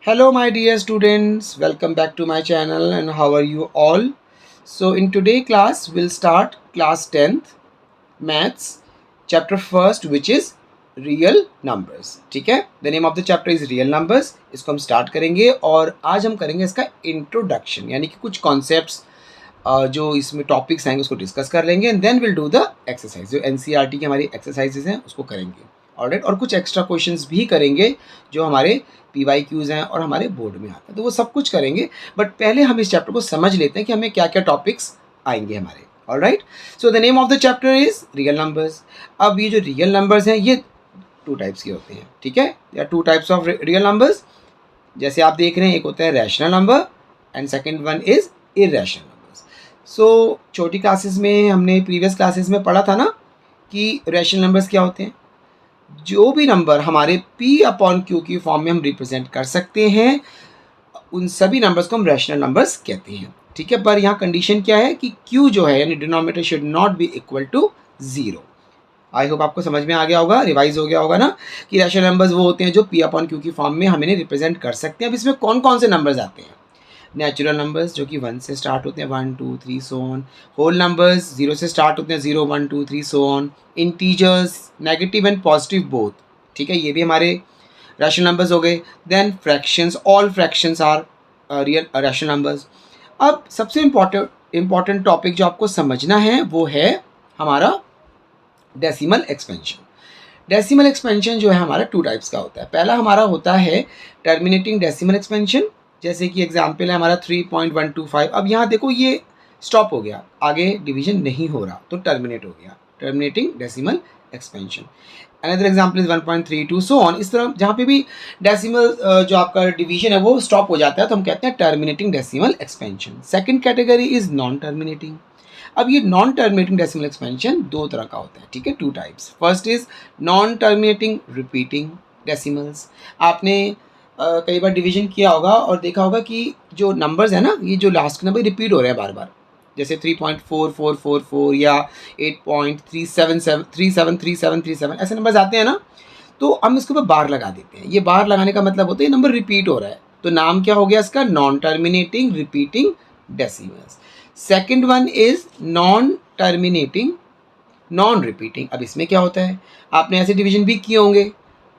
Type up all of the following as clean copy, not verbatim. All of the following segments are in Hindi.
Hello, my dear students. Welcome back to my channel. And how are you all? So, in today class, we'll start class 10th maths chapter first, which is real numbers. ठीक है, the name of the chapter is real numbers. इसको हम स्टार्ट करेंगे और आज हम करेंगे इसका इंट्रोडक्शन, यानी कि कुछ कॉन्सेप्ट्स जो इसमें टॉपिक्स आएंगे उसको डिस्कस कर लेंगे and then will do the exercise. जो एनसीईआरटी की हमारी एक्सरसाइजेज हैं उसको करेंगे. ऑलराइट, और कुछ एक्स्ट्रा क्वेश्चंस भी करेंगे जो हमारे PYQs हैं और हमारे बोर्ड में आते हैं, तो वो सब कुछ करेंगे. बट पहले हम इस चैप्टर को समझ लेते हैं कि हमें क्या क्या टॉपिक्स आएंगे हमारे. Alright, so the name of the chapter is real numbers. अब ये जो रियल नंबर्स हैं ये टू टाइप्स के होते हैं. ठीक है, या two types of real numbers. जैसे आप देख रहे हैं, एक होता है rational number and second one is irrational numbers. So छोटी क्लासेस में हमने प्रीवियस क्लासेस में पढ़ा था ना कि रैशनल नंबर्स क्या होते हैं. जो भी नंबर हमारे P/Q की फॉर्म में हम रिप्रेजेंट कर सकते हैं उन सभी नंबर्स को हम रैशनल नंबर्स कहते हैं. ठीक है, पर यहाँ कंडीशन क्या है कि Q जो है यानी denominator should not be equal to 0. I hope आपको समझ में आ गया होगा, रिवाइज हो गया होगा ना कि रैशनल नंबर्स वो होते हैं जो P/Q की फॉर्म में हमें रिप्रेजेंट कर सकते हैं. अब इसमें कौन कौन से नंबर्स आते हैं. नेचुरल नंबर्स जो कि 1 से स्टार्ट होते हैं, 1 2 3 सो ऑन. होल नंबर्स 0 से स्टार्ट होते हैं, 0 1 2 3 so on. Integers negative and positive both. ठीक है, ये भी हमारे रैशनल नंबर्स हो गए. Then fractions, all fractions are real rational numbers. अब सबसे इम्पॉर्टेंट टॉपिक जो आपको समझना है वो है हमारा डेसिमल एक्सपेंशन. डेसिमल एक्सपेंशन जो है हमारा टू टाइप्स का होता है. पहला हमारा होता है टर्मिनेटिंग डेसिमल एक्सपेंशन. जैसे कि एग्जाम्पल है हमारा 3.125. अब यहाँ देखो ये स्टॉप हो गया, आगे डिवीजन नहीं हो रहा तो टर्मिनेट हो गया, terminating decimal expansion. Another example is 1.32 so on. इस तरह जहाँ पे भी डेसिमल जो आपका डिवीजन है वो स्टॉप हो जाता है तो हम कहते हैं terminating decimal expansion. Second category is non terminating. अब ये नॉन टर्मिनेटिंग डेसिमल एक्सपेंशन दो तरह का होता है. ठीक है, two types. First is non terminating repeating decimals. आपने कई बार डिवीजन किया होगा और देखा होगा कि जो नंबर्स है ना, ये जो लास्ट के नंबर रिपीट हो रहे हैं बार बार. जैसे 3.4444 या 8.3773737 ऐसे नंबर्स आते हैं ना, तो हम इसके ऊपर बार लगा देते हैं. ये बार लगाने का मतलब होता है ये नंबर रिपीट हो रहा है, तो नाम क्या हो गया इसका, non terminating repeating decimals. Second one is non terminating non repeating. अब इसमें क्या होता है, आपने ऐसे डिवीजन भी किए होंगे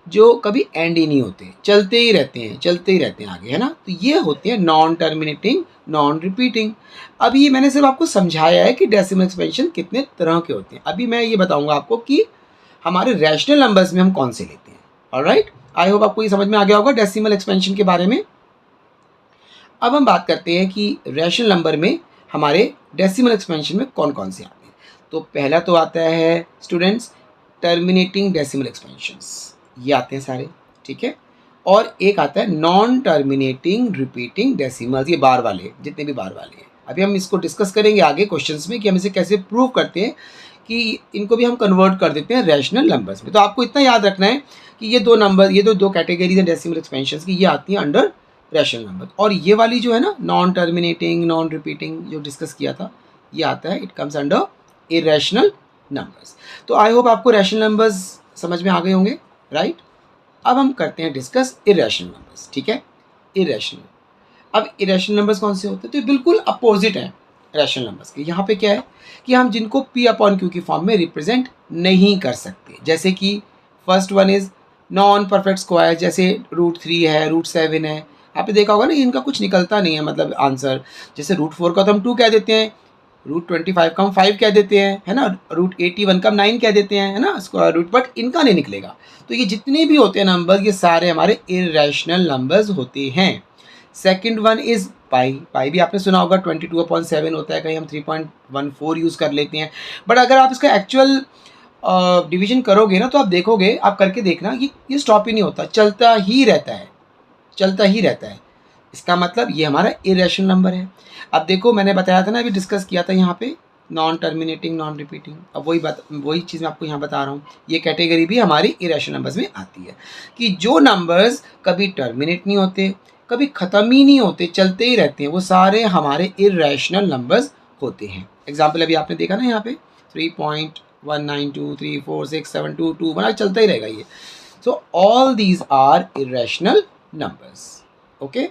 जो कभी एंड ही नहीं होते, चलते ही रहते हैं चलते ही रहते हैं आगे, है ना. तो ये होते हैं नॉन टर्मिनेटिंग नॉन रिपीटिंग. अभी ये मैंने सिर्फ आपको समझाया है कि डेसिमल एक्सपेंशन कितने तरह के होते हैं. अभी मैं ये बताऊंगा आपको कि हमारे रैशनल नंबर्स में हम कौन से लेते हैं. ऑलराइट, आई होप आपको ये समझ में आ गया होगा डेसिमल एक्सपेंशन के बारे में. अब हम बात करते हैं कि रैशनल नंबर में हमारे डेसिमल एक्सपेंशन में कौन कौन से आते हैं. तो पहला तो आता है स्टूडेंट्स टर्मिनेटिंग डेसिमल एक्सपेंशंस, ये आते हैं सारे. ठीक है, और एक आता है नॉन टर्मिनेटिंग रिपीटिंग डेसिमल्स, ये बार वाले जितने भी बार वाले हैं. अभी हम इसको डिस्कस करेंगे आगे क्वेश्चंस में कि हम इसे कैसे प्रूव करते हैं कि इनको भी हम कन्वर्ट कर देते हैं रैशनल नंबर्स में. तो आपको इतना याद रखना है कि ये दो नंबर, ये दो कैटेगरीज हैं डेसिमल एक्सपेंशंस की, ये आती हैं अंडर रैशनल नंबर. और ये वाली जो है ना नॉन टर्मिनेटिंग नॉन रिपीटिंग जो डिस्कस किया था, ये आता है, it comes under irrational numbers. तो आई होप आपको रैशनल नंबर्स समझ में आ गए होंगे, राइट. अब हम करते हैं डिस्कस इरेशनल नंबर्स. ठीक है, इरेशनल. अब इरेशनल नंबर्स कौन से होते हैं, तो ये बिल्कुल अपोजिट हैं रैशनल नंबर्स के. यहाँ पे क्या है कि हम जिनको P/Q की फॉर्म में रिप्रेजेंट नहीं कर सकते. जैसे कि first one is non perfect square, जैसे √3 है, √7 है. आपने देखा होगा ना, इनका कुछ निकलता नहीं है मतलब आंसर. जैसे √4 का तो हम 2 कह देते हैं, √25 का हम 5 कह देते हैं, है ना. √81 का हम 9 कह देते हैं, है ना, स्क्वायर रूट, बट इनका नहीं निकलेगा. तो ये जितने भी होते हैं नंबर्स, ये सारे हमारे इरेशनल नंबर्स होते हैं. Second one is pi. Pi भी आपने सुना होगा, 22/7 होता है, कहीं हम 3.14 यूज़ कर लेते हैं. बट अगर आप इसका एक्चुअल डिवीजन करोगे ना तो आप देखोगे, आप करके देखना, ये स्टॉप ही नहीं होता, चलता ही रहता है, चलता ही रहता है. इसका मतलब ये हमारा इरेशनल नंबर है. अब देखो मैंने बताया था ना, अभी डिस्कस किया था यहाँ पे नॉन टर्मिनेटिंग नॉन रिपीटिंग. अब वही चीज़ मैं आपको यहाँ बता रहा हूँ. ये कैटेगरी भी हमारी इरेशनल नंबर्स में आती है कि जो नंबर्स कभी टर्मिनेट नहीं होते, कभी ख़त्म ही नहीं होते, चलते ही रहते हैं, वो सारे हमारे इरेशनल नंबर्स होते हैं. एग्जाम्पल अभी आपने देखा ना यहाँ पे 3.192346722 बना चलता ही रहेगा ये. So all these are irrational numbers. Okay.